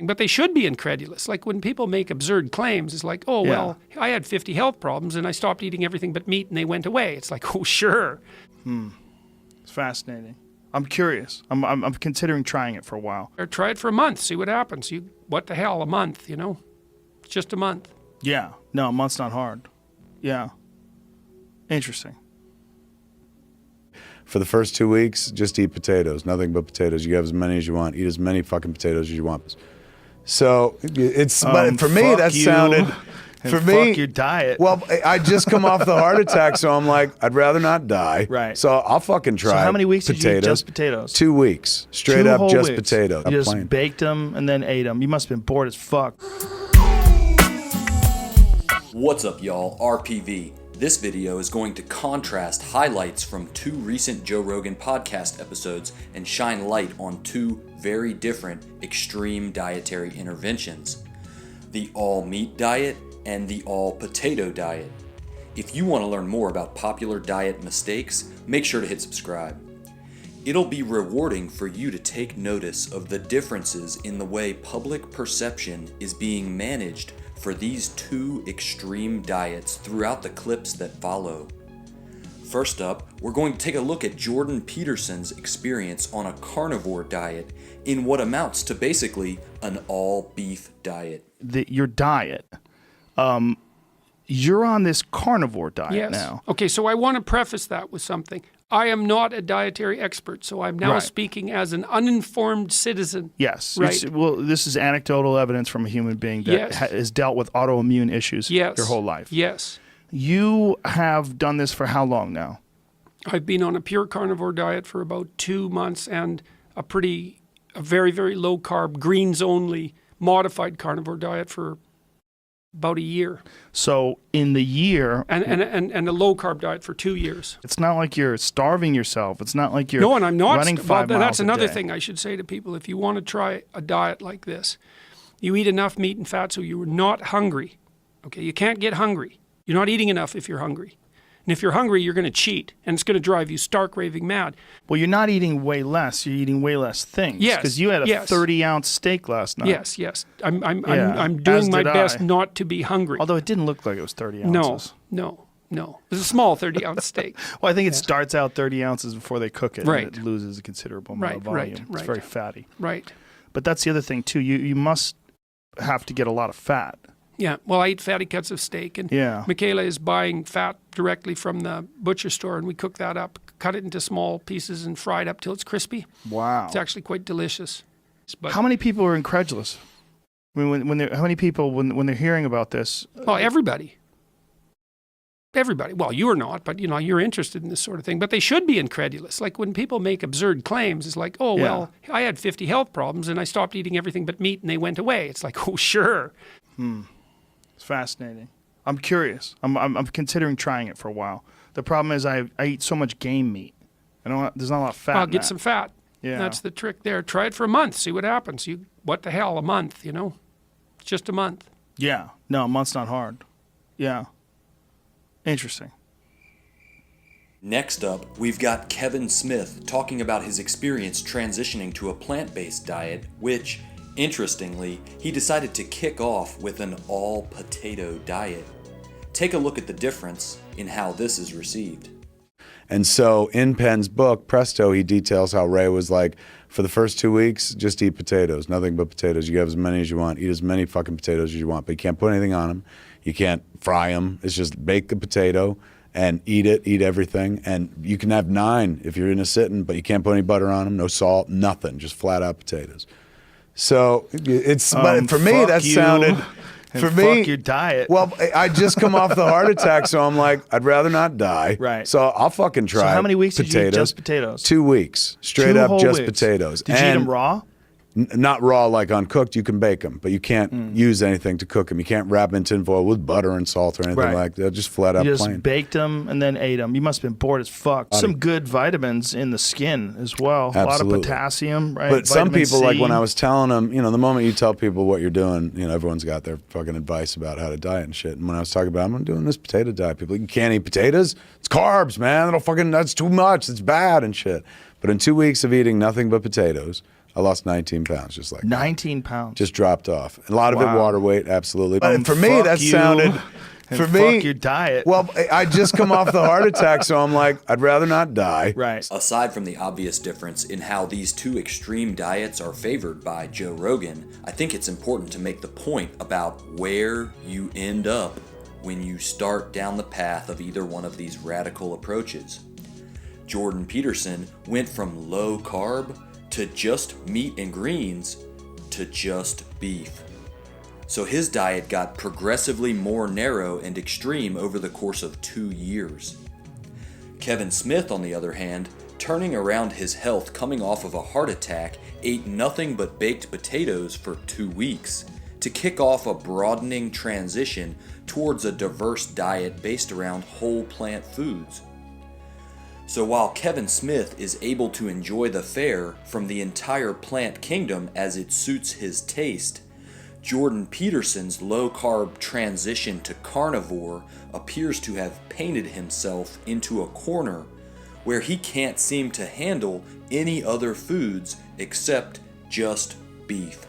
But they should be incredulous. Like when people make absurd claims, it's like, oh, well, I had 50 health problems and I stopped eating everything but meat and they went away. It's like, oh, sure. It's fascinating. I'm curious. I'm considering trying it for a while. Or try it for a month, see what happens. What the hell, a month, you know? It's just a month. Yeah. No, a month's not hard. Yeah. Interesting. For the first 2 weeks, just eat potatoes, nothing but potatoes. You have as many as you want. Eat as many fucking potatoes as you want. So it's, but for me, that sounded, for me, fuck your diet. Well, I just come off the heart attack, so I'm like, I'd rather not die. Right. So I'll fucking try. So how many weeks did you eat just potatoes? 2 weeks, straight 2 up, whole just weeks. potatoes. You just baked them and then ate them. You must have been bored as fuck. What's up, y'all? RPV. This video is going to contrast highlights from 2 recent Joe Rogan podcast episodes and shine light on 2 very different extreme dietary interventions: the all-meat diet and the all-potato diet. If you want to learn more about popular diet mistakes, make sure to hit subscribe. It'll be rewarding for you to take notice of the differences in the way public perception is being managed for these 2 extreme diets throughout the clips that follow. First up, we're going to take a look at Jordan Peterson's experience on a carnivore diet in what amounts to basically an all-beef diet. Your diet, you're on this carnivore diet now. Okay, so I want to preface that with something. I am not a dietary expert, so I'm now speaking as an uninformed citizen. Yes. Right. Well, this is anecdotal evidence from a human being that has dealt with autoimmune issues your whole life. Yes. You have done this for how long now? I've been on a pure carnivore diet for about 2 months and a very, very low carb, greens only, modified carnivore diet for about a year. So in the year... And a low carb diet for 2 years. It's not like you're starving yourself. It's not like you're no, and I'm not running 5 miles That's another a day. thing I should say to people. If you want to try a diet like this, you eat enough meat and fat so you're not hungry. Okay, you can't get hungry. You're not eating enough if you're hungry. And if you're hungry, you're going to cheat, and it's going to drive you stark raving mad. Well, you're not eating way less. You're eating way less things. Yes, because you had a 30-ounce steak last night. Yes. I'm doing my best not to be hungry. Although it didn't look like it was 30 ounces. No. It was a small 30-ounce steak. Well, I think it starts out 30 ounces before they cook it. Right. And it loses a considerable amount of volume. It's very fatty. Right. But that's the other thing, too. You must have to get a lot of fat. Yeah, well, I eat fatty cuts of steak, and Michaela is buying fat directly from the butcher store, and we cook that up, cut it into small pieces, and fry it up till it's crispy. Wow. It's actually quite delicious. But how many people are incredulous? I mean, how many people, when they're hearing about this? Well, everybody. Everybody. Well, you're not, but, you're interested in this sort of thing. But they should be incredulous. Like when people make absurd claims, it's like, oh, well, I had 50 health problems, and I stopped eating everything but meat, and they went away. It's like, oh, sure. It's fascinating. I'm curious. I'm considering trying it for a while. The problem is I eat so much game meat. There's not a lot of fat. Well, get some fat. Yeah. That's the trick there. Try it for a month. See what happens. What the hell, a month, It's just a month. Yeah. No, a month's not hard. Yeah. Interesting. Next up, we've got Kevin Smith talking about his experience transitioning to a plant-based diet, which, interestingly, he decided to kick off with an all-potato diet. Take a look at the difference in how this is received. And so in Penn's book, Presto, he details how Ray was like, for the first 2 weeks, just eat potatoes, nothing but potatoes. You have as many as you want. Eat as many fucking potatoes as you want, but you can't put anything on them. You can't fry them. It's just bake the potato and eat everything. And you can have 9 if you're in a sitting, but you can't put any butter on them, no salt, nothing, just flat out potatoes. So it's, but for me, that sounded, for me, fuck your diet. Well, I just come off the heart attack, so I'm like, I'd rather not die. Right. So I'll fucking try. So how many weeks did you eat just potatoes? 2 weeks, straight 2 up, whole just weeks. potatoes. Did you eat them raw? Not raw, like uncooked. You can bake them, but you can't use anything to cook them. You can't wrap them in tin foil with butter and salt or anything like that. Just flat out You just plain. baked them and then ate them. You must have been bored as fuck. Some good vitamins in the skin as well. Absolutely. A lot of potassium, right? But some Vitamin people, C. like when I was telling them, the moment you tell people what you're doing, everyone's got their fucking advice about how to diet and shit. And when I was talking about, I'm doing this potato diet, people, you can't eat potatoes. It's carbs, man. That's too much. It's bad and shit. But in 2 weeks of eating nothing but potatoes, I lost 19 pounds, just like that. 19 pounds. Just dropped off. A lot of it Wow. water weight, absolutely. But for me, fuck that you, sounded. and For fuck me, your diet. Well, I just come off the heart attack, so I'm like, I'd rather not die. Right. Aside from the obvious difference in how these two extreme diets are favored by Joe Rogan, I think it's important to make the point about where you end up when you start down the path of either one of these radical approaches. Jordan Peterson went from low carb to just meat and greens to just beef. So his diet got progressively more narrow and extreme over the course of 2 years. Kevin Smith, on the other hand, turning around his health coming off of a heart attack, ate nothing but baked potatoes for 2 weeks to kick off a broadening transition towards a diverse diet based around whole plant foods. So while Kevin Smith is able to enjoy the fare from the entire plant kingdom as it suits his taste, Jordan Peterson's low-carb transition to carnivore appears to have painted himself into a corner where he can't seem to handle any other foods except just beef.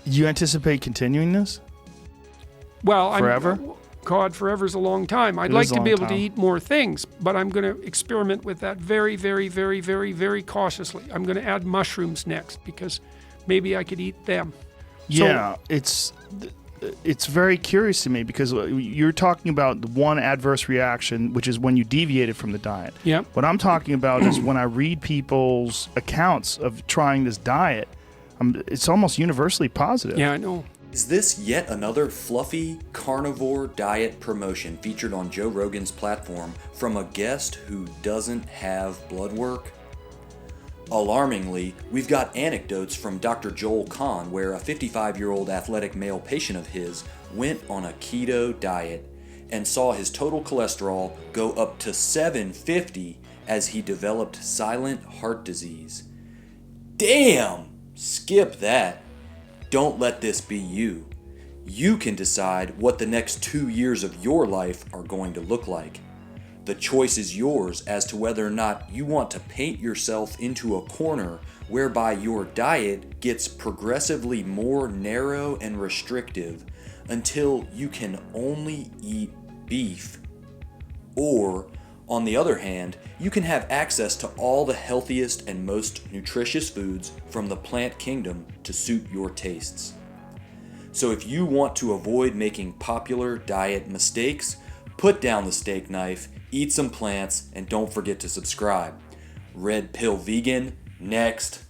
You anticipate continuing this? Well, Forever? God, forever's a long time. I'd It like is a to be long able to time. eat more things, but I'm going to experiment with that very, very, very, very, very cautiously. I'm going to add mushrooms next because maybe I could eat them. Yeah, it's very curious to me because you're talking about the one adverse reaction, which is when you deviated from the diet. Yeah. What I'm talking about is when I read people's accounts of trying this diet, it's almost universally positive. Yeah, I know. Is this yet another fluffy carnivore diet promotion featured on Joe Rogan's platform from a guest who doesn't have blood work? Alarmingly, we've got anecdotes from Dr. Joel Kahn where a 55-year-old athletic male patient of his went on a keto diet and saw his total cholesterol go up to 750 as he developed silent heart disease. Damn! Skip that. Don't let this be you. You can decide what the next 2 years of your life are going to look like. The choice is yours as to whether or not you want to paint yourself into a corner whereby your diet gets progressively more narrow and restrictive until you can only eat beef. Or, on the other hand, you can have access to all the healthiest and most nutritious foods from the plant kingdom to suit your tastes. So if you want to avoid making popular diet mistakes, put down the steak knife, eat some plants, and don't forget to subscribe. Red Pill Vegan, next.